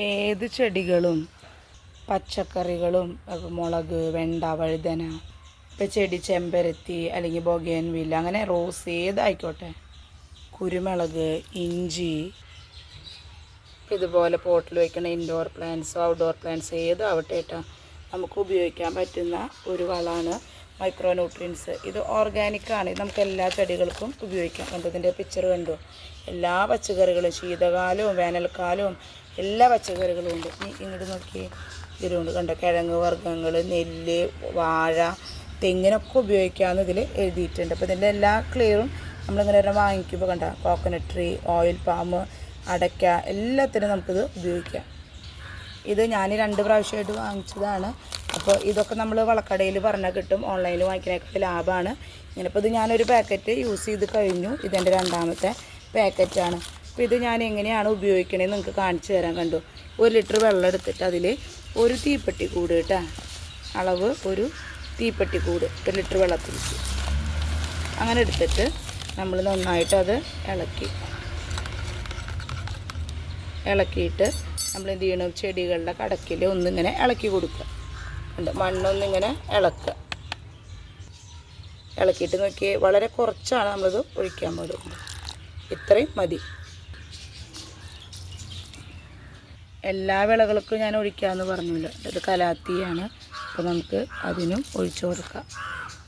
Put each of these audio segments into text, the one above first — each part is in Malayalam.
ഏത് ചെടികളും പച്ചക്കറികളും മുളക്, വെണ്ട, വഴുതന, ഇപ്പോൾ ചെടി ചെമ്പരത്തി അല്ലെങ്കിൽ ബൊഗേൻവില്ല, അങ്ങനെ റോസ് ഏതായിക്കോട്ടെ, കുരുമുളക്, ഇഞ്ചി, ഇതുപോലെ പോട്ടിൽ വയ്ക്കുന്ന ഇൻഡോർ പ്ലാന്റ്സോ ഔട്ട്ഡോർ പ്ലാന്റ്സ് ഏതാവട്ടെ കേട്ടോ, നമുക്ക് ഉപയോഗിക്കാൻ പറ്റുന്ന ഒരു വളമാണ് മൈക്രോ ന്യൂട്രിയൻസ്. ഇത് ഓർഗാനിക്കാണ്. നമുക്ക് എല്ലാ ചെടികൾക്കും ഉപയോഗിക്കാം. കണ്ടു, ഇതിൻ്റെ പിക്ചർ കണ്ടു. എല്ലാ പച്ചക്കറികളും ശീതകാലവും വേനൽക്കാലവും എല്ലാ പച്ചക്കറികളും ഉണ്ട്. ഇങ്ങോട്ട് നോക്കി, ഇതിലുണ്ട് കണ്ടോ, കിഴങ്ങ് വർഗ്ഗങ്ങൾ, നെല്ല്, വാഴ, തെങ്ങിനൊക്കെ ഉപയോഗിക്കാമെന്ന് ഇതിൽ എഴുതിയിട്ടുണ്ട്. അപ്പോൾ ഇതിൻ്റെ എല്ലാ ക്ലിയറും നമ്മളിങ്ങനെ ഒരെണ്ണം വാങ്ങിക്കുമ്പോൾ കണ്ട, കോക്കനട്ട് ട്രീ, ഓയിൽ പാം, അടയ്ക്ക, എല്ലാത്തിനും നമുക്കിത് ഉപയോഗിക്കാം. ഇത് ഞാൻ 2 പ്രാവശ്യമായിട്ട് വാങ്ങിച്ചതാണ്. അപ്പോൾ ഇതൊക്കെ നമ്മൾ വളക്കടയിൽ പറഞ്ഞാൽ കിട്ടും, ഓൺലൈനിൽ വാങ്ങിക്കുന്നതിനേക്കാൾ ലാഭമാണ്. ഇങ്ങനെ ഇപ്പോൾ ഇത് ഞാനൊരു പാക്കറ്റ് യൂസ് ചെയ്ത് കഴിഞ്ഞു. ഇതെൻ്റെ 2ാമത്തെ പാക്കറ്റാണ്. അപ്പോൾ ഇത് ഞാൻ എങ്ങനെയാണ് ഉപയോഗിക്കണതെന്ന് നിങ്ങൾക്ക് കാണിച്ചു തരാൻ. കണ്ടു, 1 ലിറ്റർ വെള്ളം എടുത്തിട്ട് അതിൽ ഒരു തീപ്പെട്ടി കൂട് കേട്ടോ, അളവ് ഒരു തീപ്പെട്ടി കൂട് 1 ലിറ്റർ വെള്ളത്തിലേക്ക് അങ്ങനെ എടുത്തിട്ട് നമ്മൾ നന്നായിട്ട് അത് ഇളക്കിയിട്ട് നമ്മൾ എന്ത് ചെയ്യണം, ചെടികളുടെ കടക്കിൽ ഒന്നിങ്ങനെ ഇളക്കി കൊടുക്കുക. മണ്ണൊന്നിങ്ങനെ ഇളക്കിയിട്ട് നോക്കിയേ, വളരെ കുറച്ചാണ് നമ്മളത് ഒഴിക്കാൻ പാടുള്ളൂ. ഇത്രയും മതി. എല്ലാ വിളകൾക്കും ഞാൻ ഒഴിക്കാമെന്ന് പറഞ്ഞില്ല, ഇത് കലാത്തിയാണ്. അപ്പോൾ നമുക്ക് അതിനും ഒഴിച്ചു കൊടുക്കാം.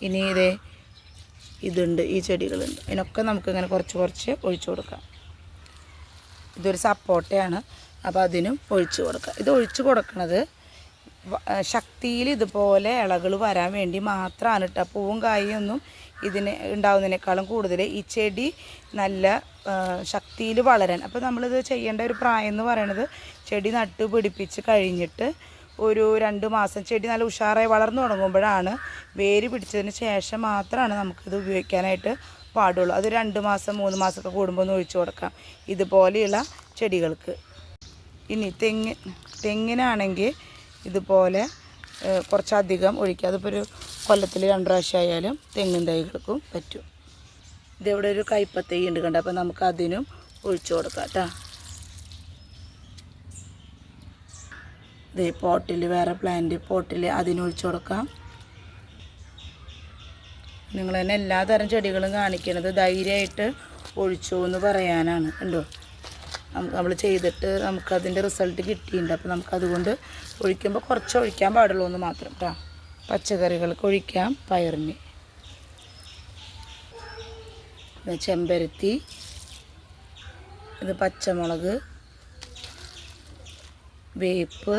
ഇനി ഇതുണ്ട്, ഈ ചെടികളുണ്ട്, ഇതിനൊക്കെ നമുക്കിങ്ങനെ കുറച്ച് ഒഴിച്ചു കൊടുക്കാം. ഇതൊരു സപ്പോട്ടയാണ്, അപ്പോൾ അതിനും ഒഴിച്ചു കൊടുക്കാം. ഇത് ഒഴിച്ചു കൊടുക്കുന്നത് ശക്തിയിൽ ഇതുപോലെ ഇളകൾ വരാൻ വേണ്ടി മാത്രമാണ് കേട്ടോ. പൂവും കായൊന്നും ഇതിന് ഉണ്ടാവുന്നതിനേക്കാളും കൂടുതൽ ഈ ചെടി നല്ല ശക്തിയിൽ വളരാൻ. അപ്പോൾ നമ്മളിത് ചെയ്യേണ്ട ഒരു പ്രായം എന്ന് പറയുന്നത്, ചെടി നട്ട് പിടിപ്പിച്ച് കഴിഞ്ഞിട്ട് ഒരു 2 മാസം ചെടി നല്ല ഉഷാറായി വളർന്നു തുടങ്ങുമ്പോഴാണ്, വേര് പിടിച്ചതിന് ശേഷം മാത്രമാണ് നമുക്കിത് ഉപയോഗിക്കാനായിട്ട് പാടുള്ളൂ. അത് 2 മാസം 3 മാസമൊക്കെ കൂടുമ്പോൾ ഒന്ന് ഒഴിച്ചു കൊടുക്കാം ഇതുപോലെയുള്ള ചെടികൾക്ക്. ഇനി തെങ്ങിനാണെങ്കിൽ ഇതുപോലെ കുറച്ചധികം ഒഴിക്കുക. അതിപ്പോൾ ഒരു കൊല്ലത്തിൽ 2 പ്രാവശ്യം ആയാലും തെങ്ങിൻ തൈകൾക്കും പറ്റും. ഇതിവിടെ ഒരു കൈപ്പത്തൈ ഉണ്ട് കണ്ടോ, അപ്പോൾ നമുക്ക് അതിനും ഒഴിച്ചു കൊടുക്കാം കേട്ടോ. ഇത് പോട്ടിൽ വേറെ പ്ലാന്റ് പോട്ടിൽ അതിനൊഴിച്ചു കൊടുക്കാം. നിങ്ങൾ തന്നെ എല്ലാ തരം ചെടികളും കാണിക്കുന്നത് ധൈര്യമായിട്ട് ഒഴിച്ചു എന്ന് പറയാനാണ്. ഉണ്ടോ, നമ്മൾ ചെയ്തിട്ട് നമുക്കതിൻ്റെ റിസൾട്ട് കിട്ടിയിട്ടുണ്ട്. അപ്പോൾ നമുക്കതുകൊണ്ട് ഒഴിക്കുമ്പോൾ കുറച്ച് ഒഴിക്കാൻ പാടുള്ളൂ എന്ന് മാത്രം കേട്ടോ. പച്ചക്കറികൾക്ക് ഒഴിക്കാം, പയറിന്, ചെമ്പരത്തി, ഇത് പച്ചമുളക്, വേപ്പ്,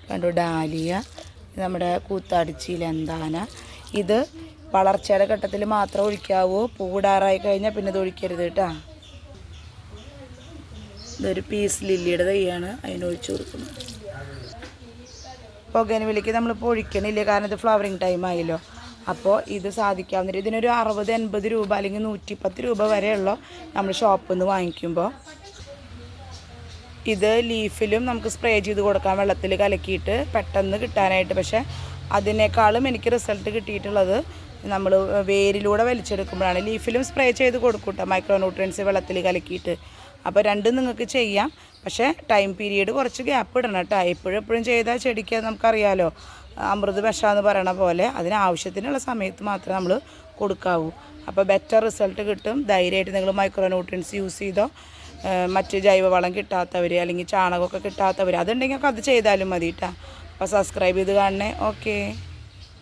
കണ്ടു, ഡാലിയ, നമ്മുടെ കൂത്താടിച്ചിയിൽ എന്താന. ഇത് വളർച്ചയുടെ ഘട്ടത്തിൽ മാത്രം ഒഴിക്കാവൂ, പൂടാറായി കഴിഞ്ഞാൽ പിന്നെ ഇത് ഒഴിക്കരുത് കേട്ടോ. ഇതൊരു പീസ് ലില്ലിയുടെ തൈയാണ്, അതിനൊഴിച്ചു കൊടുക്കുന്നത്. ബൊഗേൻവില്ലയ്ക്ക് നമ്മളിപ്പോൾ ഒഴിക്കണില്ല, കാരണം ഇത് ഫ്ലവറിങ് ടൈം ആയല്ലോ. അപ്പോൾ ഇത് സാധിക്കാവുന്ന ഇതിനൊരു 60-80 രൂപ അല്ലെങ്കിൽ 110 രൂപ വരെയുള്ള നമ്മൾ ഷോപ്പിൽ നിന്ന് വാങ്ങിക്കുമ്പോൾ. ഇത് ലീഫിലും നമുക്ക് സ്പ്രേ ചെയ്ത് കൊടുക്കാം, വെള്ളത്തിൽ കലക്കിയിട്ട് പെട്ടെന്ന് കിട്ടാനായിട്ട്. പക്ഷേ അതിനേക്കാളും എനിക്ക് റിസൾട്ട് കിട്ടിയിട്ടുള്ളത് നമ്മൾ വേരിലൂടെ വലിച്ചെടുക്കുമ്പോഴാണ്. ലീഫിലും സ്പ്രേ ചെയ്ത് കൊടുക്കും കേട്ടോ, മൈക്രോ ന്യൂട്രിയൻസ് വെള്ളത്തിൽ കലക്കിയിട്ട്. അപ്പോൾ രണ്ടും നിങ്ങൾക്ക് ചെയ്യാം, പക്ഷേ ടൈം പീരീഡ് കുറച്ച് ഗ്യാപ്പ് ഇടണം കേട്ടോ. എപ്പോഴും ചെയ്താൽ ചെടിക്ക് നമുക്കറിയാമല്ലോ, അമൃത് വിഷമെന്ന് പറയണ പോലെ അതിനാവശ്യത്തിനുള്ള സമയത്ത് മാത്രമേ നമ്മൾ കൊടുക്കാവൂ. അപ്പോൾ ബെറ്റർ റിസൾട്ട് കിട്ടും. ധൈര്യമായിട്ട് നിങ്ങൾ മൈക്രോ ന്യൂട്രിയൻസ് യൂസ് ചെയ്തോ. മറ്റ് ജൈവവളം കിട്ടാത്തവർ അല്ലെങ്കിൽ ചാണകമൊക്കെ കിട്ടാത്തവർ അതുണ്ടെങ്കിൽ അത് ചെയ്താലും മതി കേട്ടോ. അപ്പോൾ സബ്സ്ക്രൈബ് ചെയ്ത് കാണണേ. ഓക്കേ.